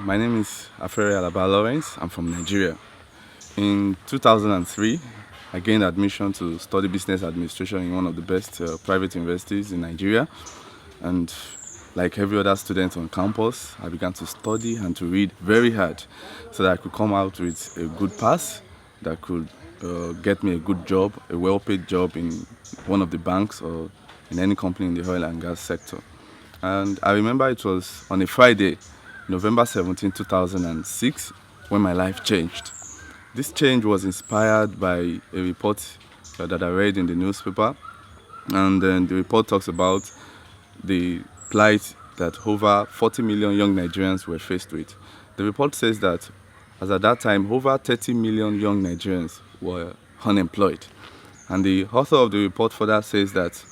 My name is Afere Alaba Lawrence. I'm from Nigeria. In 2003, I gained admission to study business administration in one of the best private universities in Nigeria. And like every other student on campus, I began to study and to read very hard so that I could come out with a good pass that could get me a good job, a well paid job in one of the banks or in any company in the oil and gas sector. And I remember it was on a Friday, November 17, 2006, when my life changed. This change was inspired by a report that I read in the newspaper, and then the report talks about the plight that over 40 million young Nigerians were faced with. The report says that as at that time, over 30 million young Nigerians were unemployed. And the author of the report further says that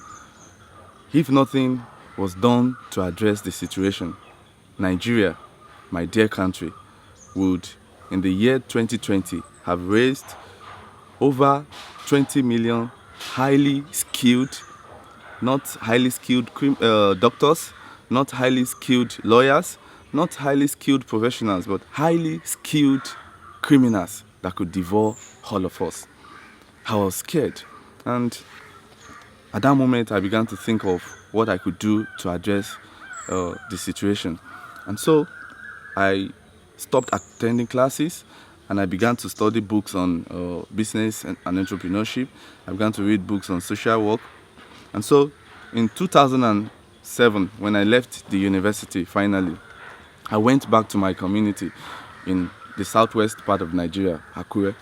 if nothing was done to address the situation, Nigeria, my dear country, would in the year 2020 have raised over 20 million highly skilled, not highly skilled doctors, not highly skilled lawyers, not highly skilled professionals, but highly skilled criminals that could devour all of us. I was scared. And at that moment, I began to think of what I could do to address the situation. And so I stopped attending classes and I began to study books on business and entrepreneurship. I began to read books on social work. And so in 2007, when I left the university finally, I went back to my community in the southwest part of Nigeria, Akure.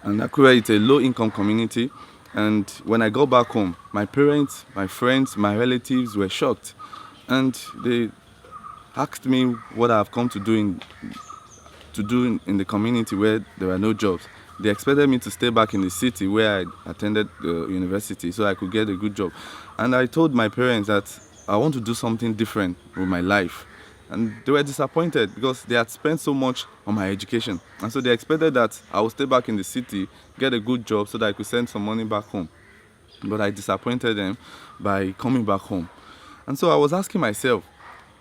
And Akure is a low income community. And when I got back home, my parents, my friends, my relatives were shocked. And they asked me what I've come to do in the community where there were no jobs. They expected me to stay back in the city where I attended the university so I could get a good job. And I told my parents that I want to do something different with my life. And they were disappointed because they had spent so much on my education. And so they expected that I would stay back in the city, get a good job so that I could send some money back home. But I disappointed them by coming back home. And so I was asking myself,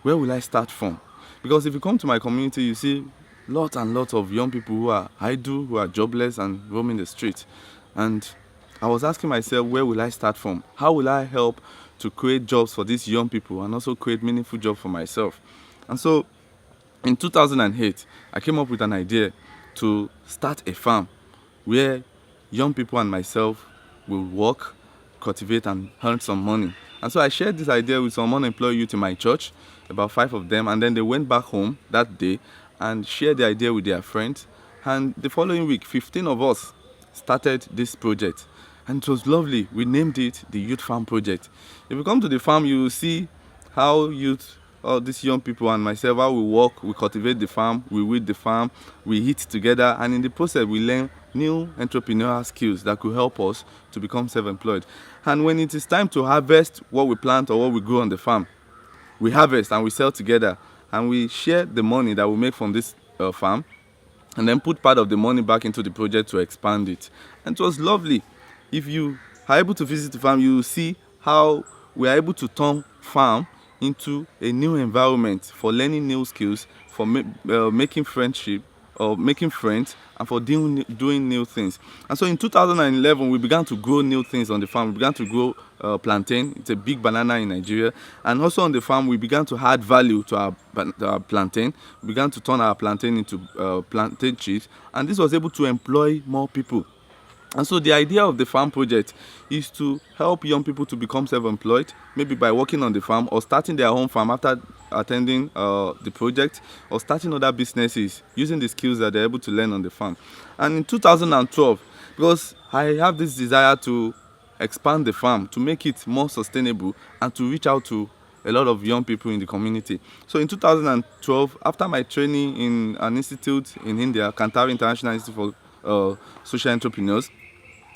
where will I start from? Because if you come to my community, you see lots and lots of young people who are idle, who are jobless and roaming the streets. And I was asking myself, where will I start from? How will I help to create jobs for these young people and also create meaningful jobs for myself? And so in 2008, I came up with an idea to start a farm where young people and myself will work, cultivate, and earn some money. And so I shared this idea with some unemployed youth in my church, about 5 of them, and then they went back home that day and shared the idea with their friends. And the following week, 15 of us started this project. And it was lovely. We named it the Youth Farm Project. If you come to the farm, you will see how youth, all these young people and myself, how we work, we cultivate the farm, we weed the farm, we eat together, and in the process, we learn new entrepreneurial skills that could help us to become self-employed. And when it is time to harvest what we plant or what we grow on the farm, we harvest and we sell together, and we share the money that we make from this farm, and then put part of the money back into the project to expand it. And it was lovely. If you are able to visit the farm, you will see how we are able to turn farm into a new environment for learning new skills, for making friendship or making friends, and for doing new things. And so in 2011, we began to grow new things on the farm. We began to grow plantain. It's a big banana in Nigeria. And also on the farm, we began to add value to our plantain. We began to turn our plantain into plantain chips. And this was able to employ more people. And so the idea of the farm project is to help young people to become self-employed, maybe by working on the farm or starting their own farm after attending the project, or starting other businesses using the skills that they're able to learn on the farm. And in 2012, because I have this desire to expand the farm, to make it more sustainable and to reach out to a lot of young people in the community. So in 2012, after my training in an institute in India, Kantari International Institute for Social Entrepreneurs,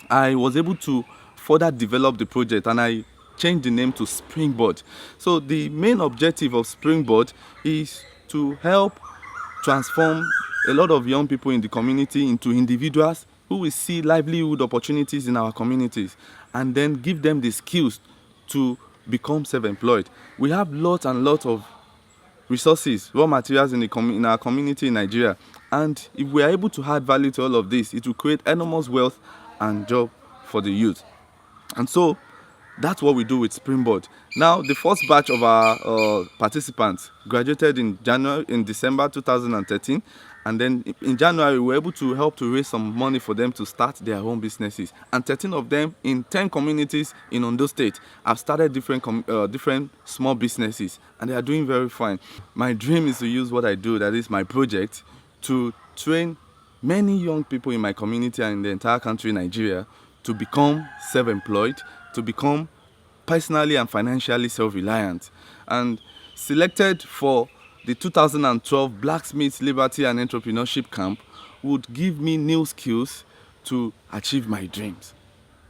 I was able to further develop the project, and I changed the name to Springboard. So the main objective of Springboard is to help transform a lot of young people in the community into individuals who will see livelihood opportunities in our communities and then give them the skills to become self-employed. We have lots and lots of resources, raw materials in our community in Nigeria. And if we are able to add value to all of this, it will create enormous wealth and job for the youth. And so that's what we do with Springboard. Now, the first batch of our participants graduated in December 2013, and then in January we were able to help to raise some money for them to start their own businesses. And 13 of them in 10 communities in Ondo State have started different small businesses, and they are doing very fine. My dream is to use what I do, that is my project, to train many young people in my community and in the entire country, Nigeria, to become self-employed, to become personally and financially self-reliant. And selected for the 2012 Blacksmith Liberty and Entrepreneurship Camp would give me new skills to achieve my dreams.